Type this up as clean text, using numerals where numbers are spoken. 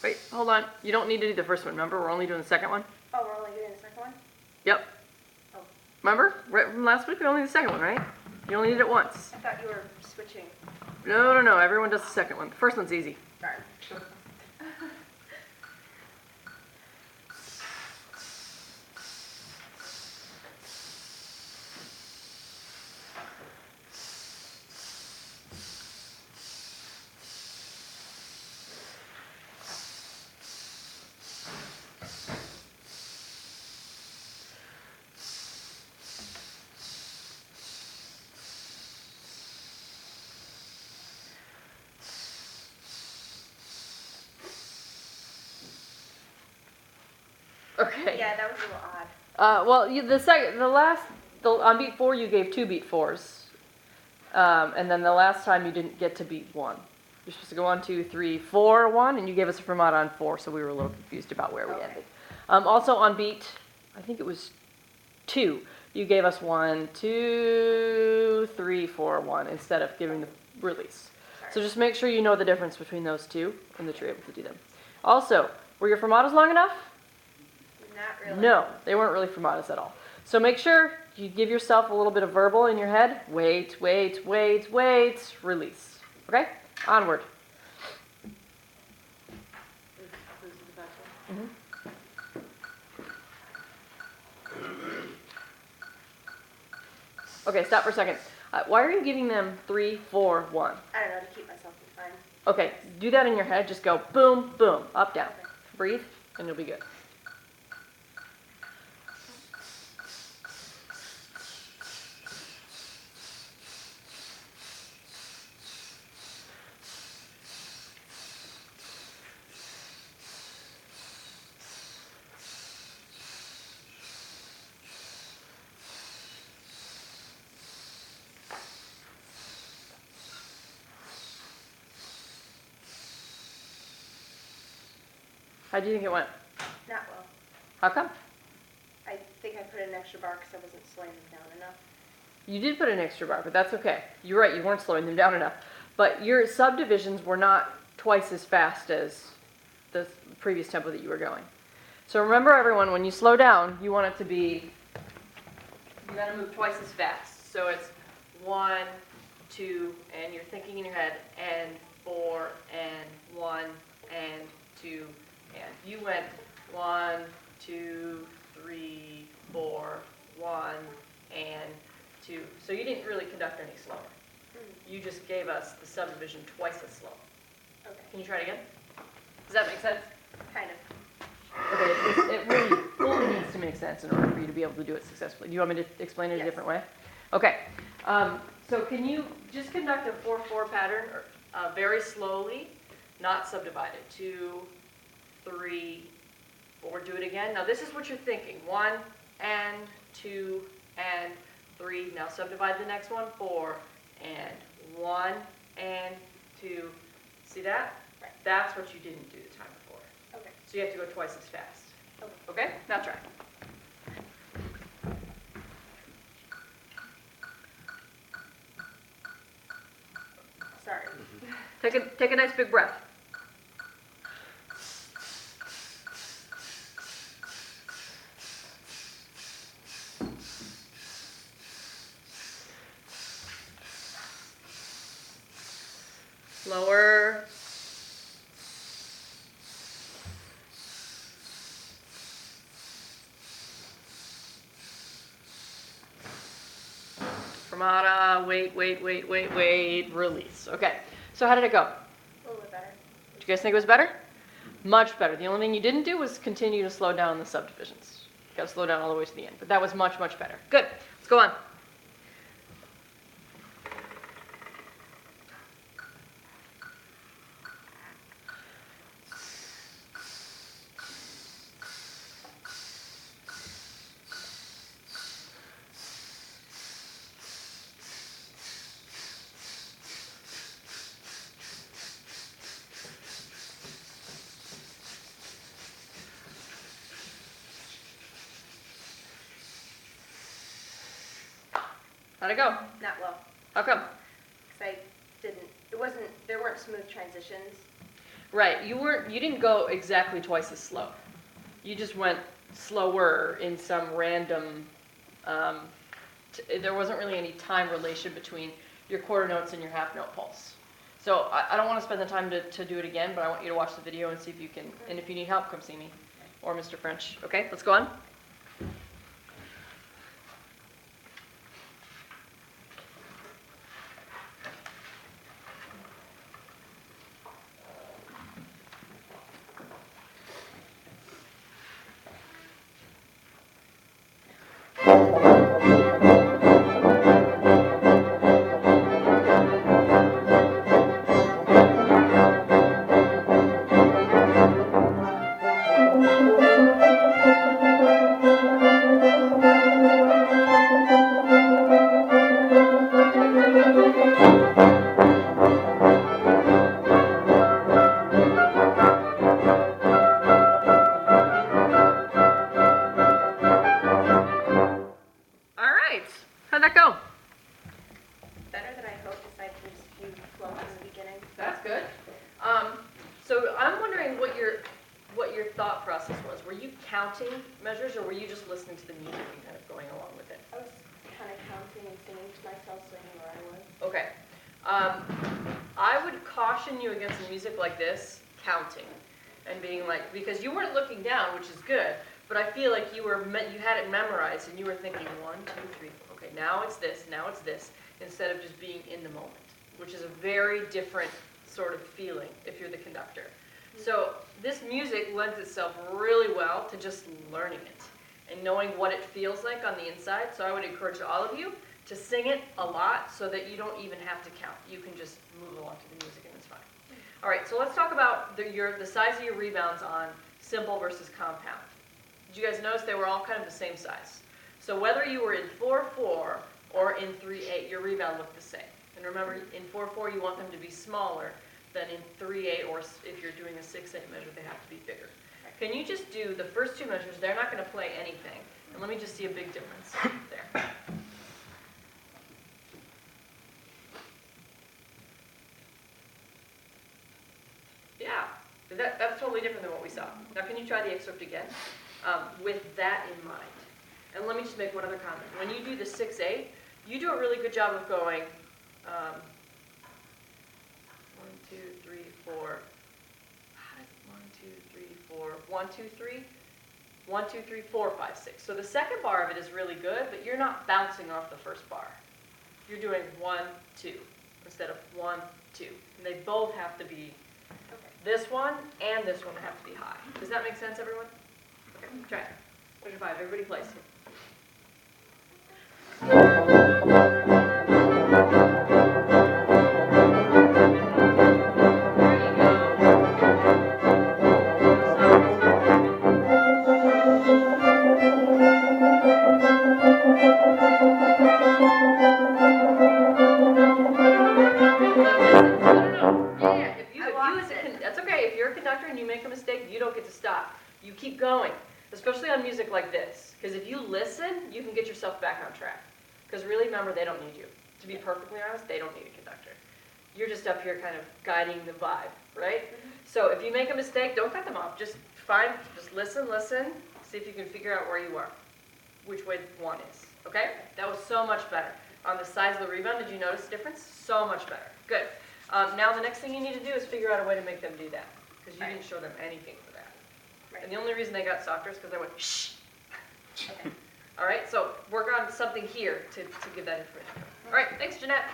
Wait, hold on. You don't need to do the first one. Remember, we're only doing the second one. Oh, we're only doing the second one? Yep. Oh. Remember? Right from last week, we only did the second one, right? You only did it once. I thought you were switching. No. Everyone does the second one. The first one's easy. Darn. Okay. Yeah, that was a little odd. Well, on beat 4 you gave 2 beat 4s, and then the last time you didn't get to beat 1. You're supposed to go 1, 2, 3, 4, 1, and you gave us a fermata on 4, so we were a little confused about where we ended. Also on beat, I think it was 2, you gave us 1, 2, 3, 4, 1 instead of giving the release. Sorry. So just make sure you know the difference between those two and that you're able to do them. Also, were your fermatas long enough? Not really. No, they weren't really fermatas at all. So make sure you give yourself a little bit of verbal in your head. Wait, release. Okay? Onward. Okay, stop for a second. Why are you giving them 3, 4, 1? I don't know, to keep myself in fun. Okay, do that in your head. Just go boom, boom, up, down. Okay. Breathe, and you'll be good. How do you think it went? Not well. How come? I think I put an extra bar because I wasn't slowing them down enough. You did put an extra bar, but that's okay. You're right, you weren't slowing them down enough. But your subdivisions were not twice as fast as the previous tempo that you were going. So remember, everyone, when you slow down, you want it to be, you got to move twice as fast. So it's 1, 2, and you're thinking in your head, and 4, and 1, and 2, and you went 1, 2, 3, 4, 1, and 2. So you didn't really conduct any slower. You just gave us the subdivision twice as slow. Okay. Can you try it again? Does that make sense? Kind of. Okay, it really needs to make sense in order for you to be able to do it successfully. Do you want me to explain it a different way? Okay. So can you just conduct a 4-4 pattern very slowly, not subdivided? 2, 3, 4. Do it again. Now this is what you're thinking. 1 and 2 and 3. Now subdivide the next one. 4 and 1 and 2. See that? Right. That's what you didn't do the time before. Okay. So you have to go twice as fast. Okay. Okay? Now try. Sorry. Take a nice big breath. Slower. Fermata, wait, release. Okay, so how did it go? A little bit better. Did you guys think it was better? Much better. The only thing you didn't do was continue to slow down the subdivisions. You got to slow down all the way to the end, but that was much better. Good, let's go on. How'd it go? Not well. How come? Because there weren't smooth transitions. Right, you didn't go exactly twice as slow. You just went slower in some random, there wasn't really any time relation between your quarter notes and your half note pulse. So I don't want to spend the time to do it again, but I want you to watch the video and see if you can, and if you need help, come see me or Mr. French. Okay, let's go on. How'd that go? Better than I hoped, aside from just a few floats in the beginning. That's good. So I'm wondering what your thought process was. Were you counting measures, or were you just listening to the music and kind of going along with it? I was kind of counting and singing to myself so I knew where I was. Okay. I would caution you against music like this, counting, and being like, because you weren't looking down, which is good, but I feel like you had it memorized and you were thinking 1, 2, 3, 4. Okay, now it's this, instead of just being in the moment, which is a very different sort of feeling if you're the conductor. So this music lends itself really well to just learning it and knowing what it feels like on the inside. So I would encourage all of you to sing it a lot so that you don't even have to count. You can just move along to the music and it's fine. All right, so let's talk about the size of your rebounds on simple versus compound. Did you guys notice they were all kind of the same size? So whether you were in 4/4 or in 3/8, your rebound looked the same. And remember, in 4/4 you want them to be smaller than in 3/8, or if you're doing a 6/8 measure, they have to be bigger. Can you just do the first two measures? They're not going to play anything. And let me just see a big difference there. Yeah, that's totally different than what we saw. Now can you try the excerpt again with that in mind? And let me just make one other comment. When you do the 6/8, you do a really good job of going 1, 2, 3, 4, 1, 2, 3, 4, 1, 2, 3, 1, 2, 3, 4, 5, 6. So the second bar of it is really good, but you're not bouncing off the first bar. You're doing 1, 2 instead of 1, 2. And they both have to be, this one and this one have to be high. Does that make sense, everyone? Okay, try it. Measure 5, everybody plays. That's okay. If you're a conductor and you make a mistake, you don't get to stop. You keep going, especially on music like this. Because if you listen, you can get yourself back on track. Because really, remember, they don't need you. To be perfectly honest, they don't need a conductor. You're just up here kind of guiding the vibe, right? So if you make a mistake, don't cut them off. Just listen, see if you can figure out where you are, which way one is, okay? That was so much better. On the size of the rebound, did you notice the difference? So much better. Good. Now the next thing you need to do is figure out a way to make them do that, because you didn't show them anything for that. Right. And the only reason they got softer is because I went, shh. Okay. All right, so work on something here to give that information. All right, thanks, Jennette.